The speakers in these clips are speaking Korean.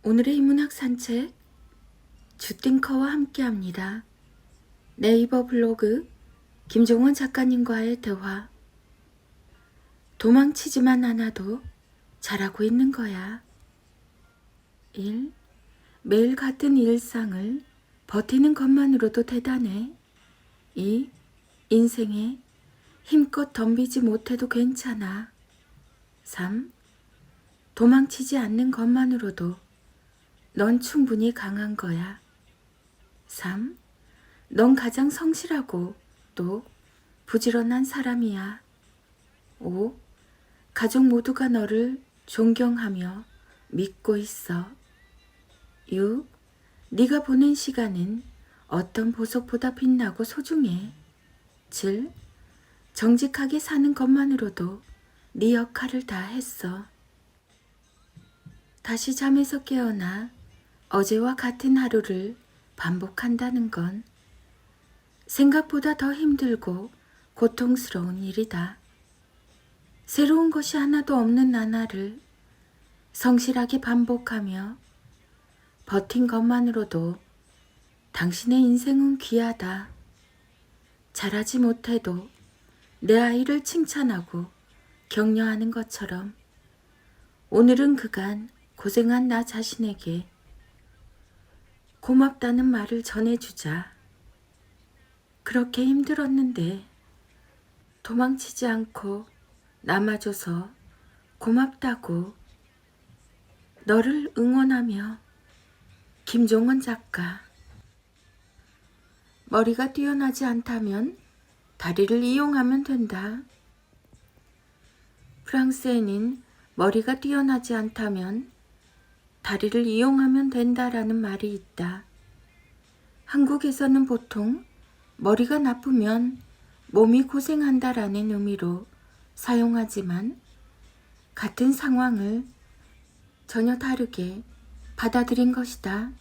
오늘의 인문학 산책 주띵커와 함께합니다. 네이버 블로그 김종원 작가님과의 대화. 도망치지만 않아도 잘하고 있는 거야. 1. 매일 같은 일상을 버티는 것만으로도 대단해. 2. 인생에 힘껏 덤비지 못해도 괜찮아. 3. 도망치지 않는 것만으로도 넌 충분히 강한 거야. 3. 넌 가장 성실하고 또 부지런한 사람이야. 5. 가족 모두가 너를 존경하며 믿고 있어. 6. 네가 보낸 시간은 어떤 보석보다 빛나고 소중해. 7. 정직하게 사는 것만으로도 네 역할을 다 했어. 다시 잠에서 깨어나 어제와 같은 하루를 반복한다는 건 생각보다 더 힘들고 고통스러운 일이다. 새로운 것이 하나도 없는 나날을 성실하게 반복하며 버틴 것만으로도 당신의 인생은 귀하다. 잘하지 못해도 내 아이를 칭찬하고 격려하는 것처럼 오늘은 그간 고생한 나 자신에게 고맙다는 말을 전해주자. 그렇게 힘들었는데 도망치지 않고 남아줘서 고맙다고. 너를 응원하며 김종원 작가. 머리가 뛰어나지 않다면 다리를 이용하면 된다. 프랑스에는 머리가 뛰어나지 않다면 다리를 이용하면 된다라는 말이 있다. 한국에서는 보통 머리가 나쁘면 몸이 고생한다라는 의미로 사용하지만 같은 상황을 전혀 다르게 받아들인 것이다.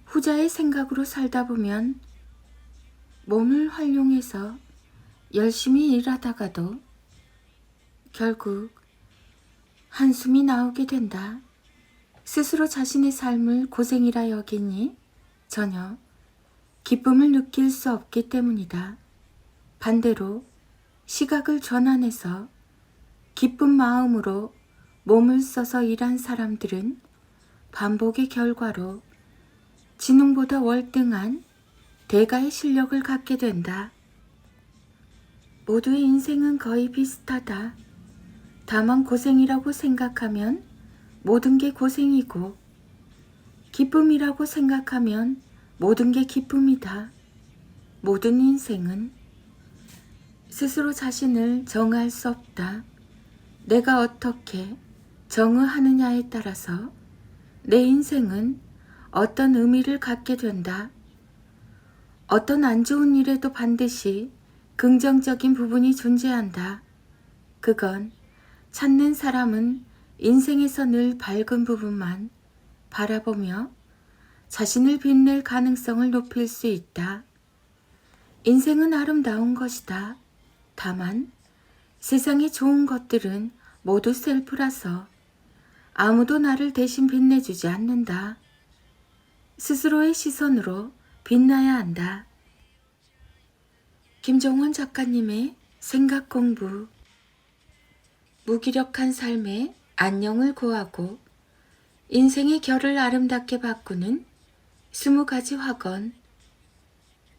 후자의 생각으로 살다 보면 몸을 활용해서 열심히 일하다가도 결국 한숨이 나오게 된다. 스스로 자신의 삶을 고생이라 여기니 전혀 기쁨을 느낄 수 없기 때문이다. 반대로 시각을 전환해서 기쁜 마음으로 몸을 써서 일한 사람들은 반복의 결과로 지능보다 월등한 대가의 실력을 갖게 된다. 모두의 인생은 거의 비슷하다. 다만 고생이라고 생각하면 모든 게 고생이고 기쁨이라고 생각하면 모든 게 기쁨이다. 모든 인생은 스스로 자신을 정할 수 없다. 내가 어떻게 정의하느냐에 따라서 내 인생은 어떤 의미를 갖게 된다. 어떤 안 좋은 일에도 반드시 긍정적인 부분이 존재한다. 그건 찾는 사람은 인생에서 늘 밝은 부분만 바라보며 자신을 빛낼 가능성을 높일 수 있다. 인생은 아름다운 것이다. 다만 세상의 좋은 것들은 모두 셀프라서 아무도 나를 대신 빛내주지 않는다. 스스로의 시선으로 빛나야 한다. 김종원 작가님의 생각 공부. 무기력한 삶에 안녕을 구하고 인생의 결을 아름답게 바꾸는 20가지 확언.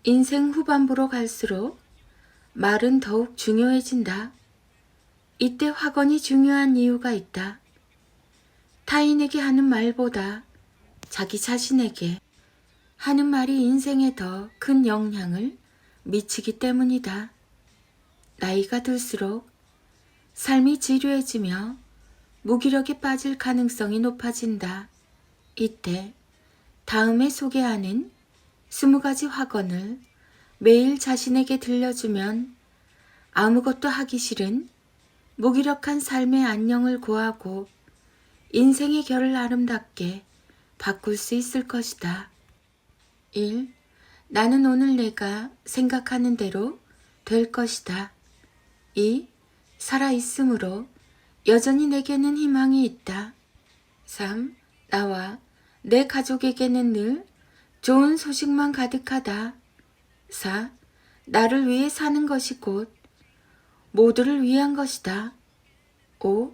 인생 후반부로 갈수록 말은 더욱 중요해진다. 이때 확언이 중요한 이유가 있다. 타인에게 하는 말보다 자기 자신에게 하는 말이 인생에 더 큰 영향을 미치기 때문이다. 나이가 들수록 삶이 지루해지며 무기력에 빠질 가능성이 높아진다. 이때 다음에 소개하는 20가지 확언을 매일 자신에게 들려주면 아무것도 하기 싫은 무기력한 삶의 안녕을 구하고 인생의 결을 아름답게 바꿀 수 있을 것이다. 1. 나는 오늘 내가 생각하는 대로 될 것이다. 2. 살아있으므로 여전히 내게는 희망이 있다. 3. 나와 내 가족에게는 늘 좋은 소식만 가득하다. 4. 나를 위해 사는 것이 곧 모두를 위한 것이다. 5.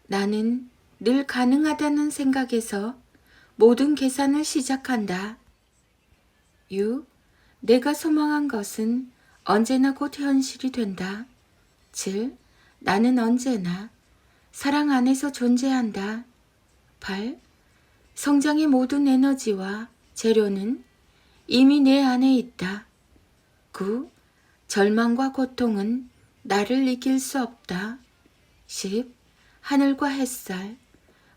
나는 늘 가능하다는 생각에서 모든 계산을 시작한다. 6. 내가 소망한 것은 언제나 곧 현실이 된다. 7. 나는 언제나 사랑 안에서 존재한다. 8. 성장의 모든 에너지와 재료는 이미 내 안에 있다. 9. 절망과 고통은 나를 이길 수 없다. 10. 하늘과 햇살,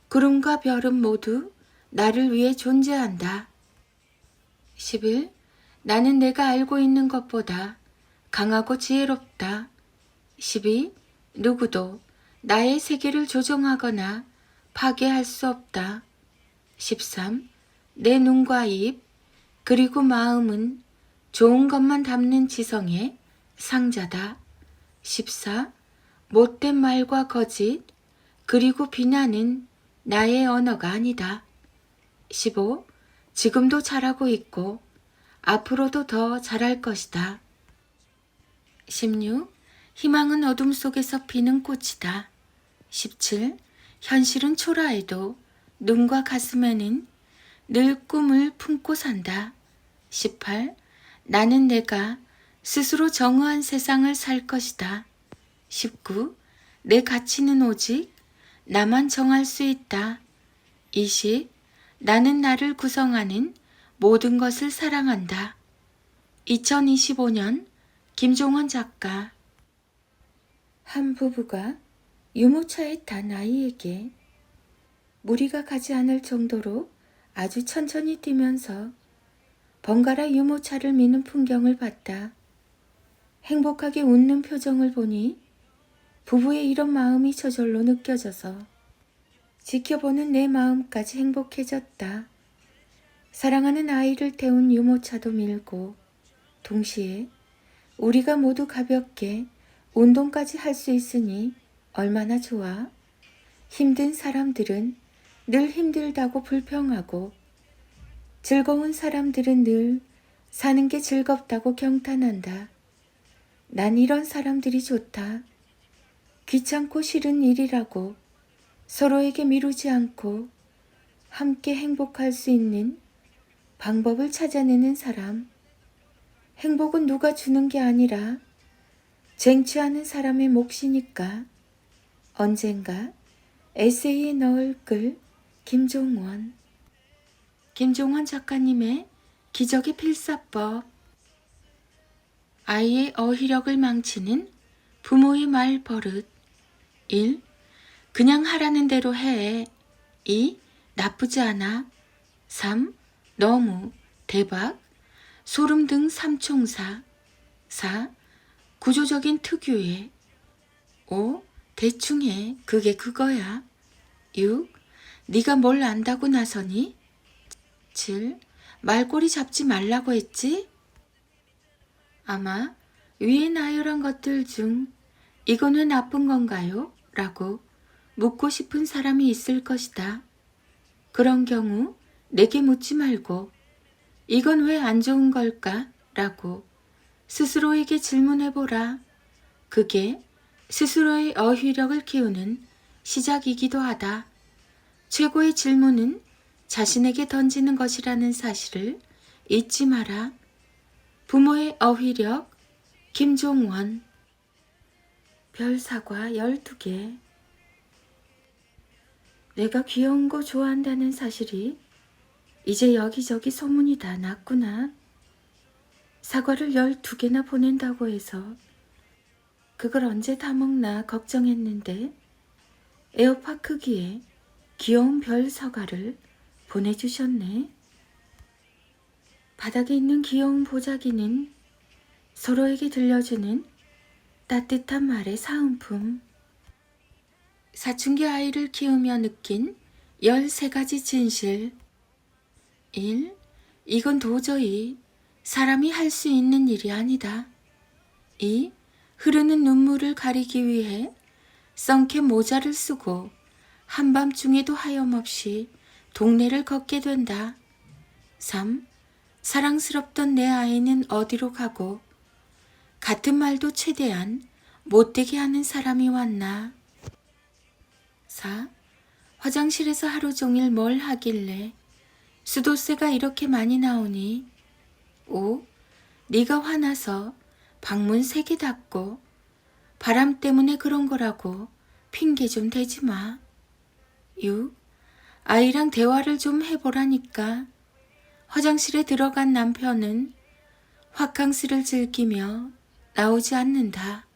구름과 별은 모두 나를 위해 존재한다. 11. 나는 내가 알고 있는 것보다 강하고 지혜롭다. 12. 누구도 나의 세계를 조종하거나 파괴할 수 없다. 13. 내 눈과 입, 그리고 마음은 좋은 것만 담는 지성의 상자다. 14. 못된 말과 거짓, 그리고 비난은 나의 언어가 아니다. 15. 지금도 잘하고 있고 앞으로도 더 잘할 것이다. 16. 희망은 어둠 속에서 피는 꽃이다. 17. 현실은 초라해도 눈과 가슴에는 늘 꿈을 품고 산다. 18. 나는 내가 스스로 정의한 세상을 살 것이다. 19. 내 가치는 오직 나만 정할 수 있다. 20. 나는 나를 구성하는 모든 것을 사랑한다. 2025년 김종원 작가. 한 부부가 유모차에 탄 아이에게 무리가 가지 않을 정도로 아주 천천히 뛰면서 번갈아 유모차를 미는 풍경을 봤다. 행복하게 웃는 표정을 보니 부부의 이런 마음이 저절로 느껴져서 지켜보는 내 마음까지 행복해졌다. 사랑하는 아이를 태운 유모차도 밀고 동시에 우리가 모두 가볍게 운동까지 할 수 있으니 얼마나 좋아. 힘든 사람들은 늘 힘들다고 불평하고 즐거운 사람들은 늘 사는 게 즐겁다고 경탄한다. 난 이런 사람들이 좋다. 귀찮고 싫은 일이라고 서로에게 미루지 않고 함께 행복할 수 있는 방법을 찾아내는 사람. 행복은 누가 주는 게 아니라 쟁취하는 사람의 몫이니까. 언젠가 에세이에 넣을 글. 김종원. 김종원 작가님의 기적의 필사법. 아이의 어휘력을 망치는 부모의 말 버릇. 1. 그냥 하라는 대로 해. 2. 나쁘지 않아. 3. 너무, 대박, 소름 등 삼총사. 4. 구조적인 특유의. 5. 대충 해. 그게 그거야. 6. 네가 뭘 안다고 나서니? 7. 말꼬리 잡지 말라고 했지? 아마 위에 나열한 것들 중 이건 왜 나쁜 건가요? 라고 묻고 싶은 사람이 있을 것이다. 그런 경우 내게 묻지 말고 이건 왜 안 좋은 걸까? 라고 스스로에게 질문해보라. 그게 스스로의 어휘력을 키우는 시작이기도 하다. 최고의 질문은 자신에게 던지는 것이라는 사실을 잊지 마라. 부모의 어휘력. 김종원. 별사과 12개. 내가 귀여운 거 좋아한다는 사실이 이제 여기저기 소문이 다 났구나. 사과를 12개나 보낸다고 해서 그걸 언제 다 먹나 걱정했는데 에어팟 크기에 귀여운 별 사과를 보내주셨네. 바닥에 있는 귀여운 보자기는 서로에게 들려주는 따뜻한 말의 사은품. 사춘기 아이를 키우며 느낀 13가지 진실. 1. 이건 도저히 사람이 할 수 있는 일이 아니다. 2. 흐르는 눈물을 가리기 위해 선캡 모자를 쓰고 한밤중에도 하염없이 동네를 걷게 된다. 3. 사랑스럽던 내 아이는 어디로 가고 같은 말도 최대한 못되게 하는 사람이 왔나. 4. 화장실에서 하루 종일 뭘 하길래 수도세가 이렇게 많이 나오니. 5. 네가 화나서 방문 3개 닫고 바람 때문에 그런 거라고 핑계 좀 대지 마. 6. 아이랑 대화를 좀 해보라니까. 화장실에 들어간 남편은 화캉스를 즐기며 나오지 않는다.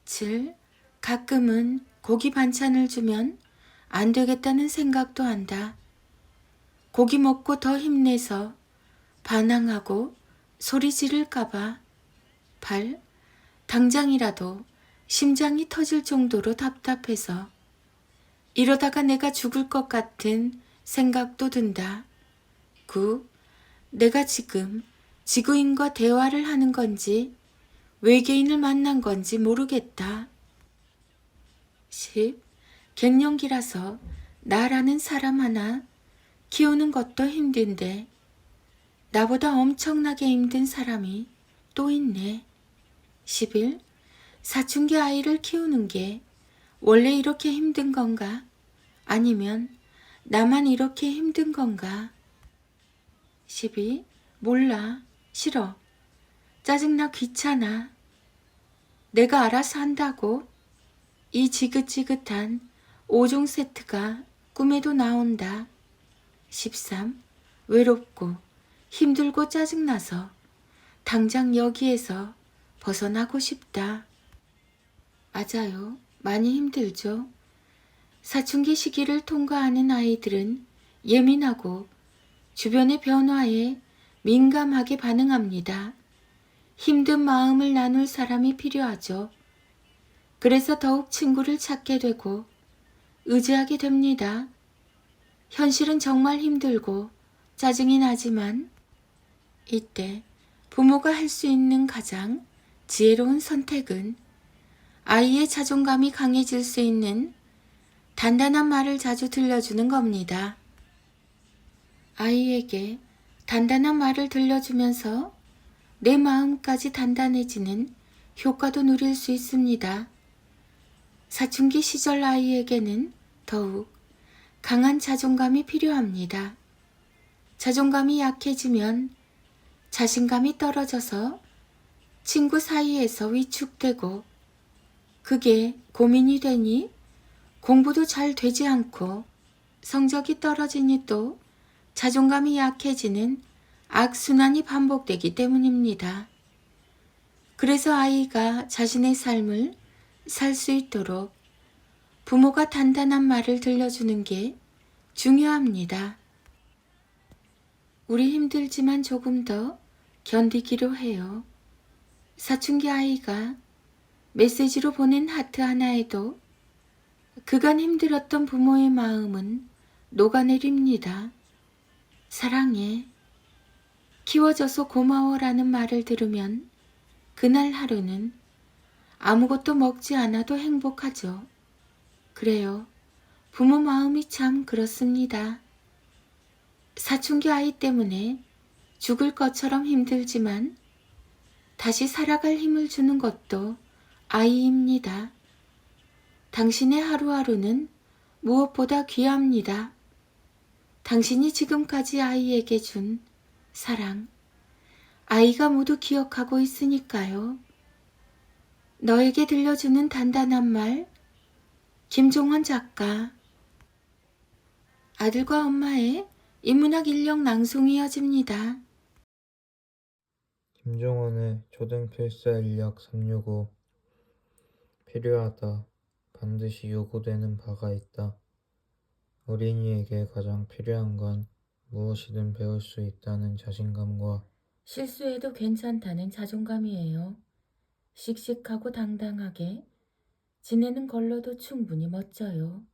7. 가끔은 고기 반찬을 주면 안 되겠다는 생각도 한다. 고기 먹고 더 힘내서 반항하고 소리 지를까봐. 8. 당장이라도 심장이 터질 정도로 답답해서 이러다가 내가 죽을 것 같은 생각도 든다. 9. 내가 지금 지구인과 대화를 하는 건지 외계인을 만난 건지 모르겠다. 10. 갱년기라서 나라는 사람 하나 키우는 것도 힘든데 나보다 엄청나게 힘든 사람이 또 있네. 11. 사춘기 아이를 키우는 게 원래 이렇게 힘든 건가? 아니면 나만 이렇게 힘든 건가? 12. 몰라. 싫어. 짜증나. 귀찮아. 내가 알아서 한다고. 이 지긋지긋한 5종 세트가 꿈에도 나온다. 13. 외롭고 힘들고 짜증나서 당장 여기에서 벗어나고 싶다. 맞아요. 많이 힘들죠. 사춘기 시기를 통과하는 아이들은 예민하고 주변의 변화에 민감하게 반응합니다. 힘든 마음을 나눌 사람이 필요하죠. 그래서 더욱 친구를 찾게 되고 의지하게 됩니다. 현실은 정말 힘들고 짜증이 나지만 이때 부모가 할 수 있는 가장 지혜로운 선택은 아이의 자존감이 강해질 수 있는 단단한 말을 자주 들려주는 겁니다. 아이에게 단단한 말을 들려주면서 내 마음까지 단단해지는 효과도 누릴 수 있습니다. 사춘기 시절 아이에게는 더욱 강한 자존감이 필요합니다. 자존감이 약해지면 자신감이 떨어져서 친구 사이에서 위축되고 그게 고민이 되니 공부도 잘 되지 않고 성적이 떨어지니 또 자존감이 약해지는 악순환이 반복되기 때문입니다. 그래서 아이가 자신의 삶을 살 수 있도록 부모가 단단한 말을 들려주는 게 중요합니다. 우리 힘들지만 조금 더 견디기로 해요. 사춘기 아이가 메시지로 보낸 하트 하나에도 그간 힘들었던 부모의 마음은 녹아내립니다. 사랑해. 키워줘서 고마워라는 말을 들으면 그날 하루는 아무것도 먹지 않아도 행복하죠. 그래요. 부모 마음이 참 그렇습니다. 사춘기 아이 때문에 죽을 것처럼 힘들지만 다시 살아갈 힘을 주는 것도 아이입니다. 당신의 하루하루는 무엇보다 귀합니다. 당신이 지금까지 아이에게 준 사랑, 아이가 모두 기억하고 있으니까요. 너에게 들려주는 단단한 말, 김종원 작가. 아들과 엄마의 인문학 인력 낭송이 이어집니다. 김종원의 초등필사 인력 365 필요하다. 반드시 요구되는 바가 있다. 어린이에게 가장 필요한 건 무엇이든 배울 수 있다는 자신감과 실수해도 괜찮다는 자존감이에요. 씩씩하고 당당하게 지내는 걸로도 충분히 멋져요.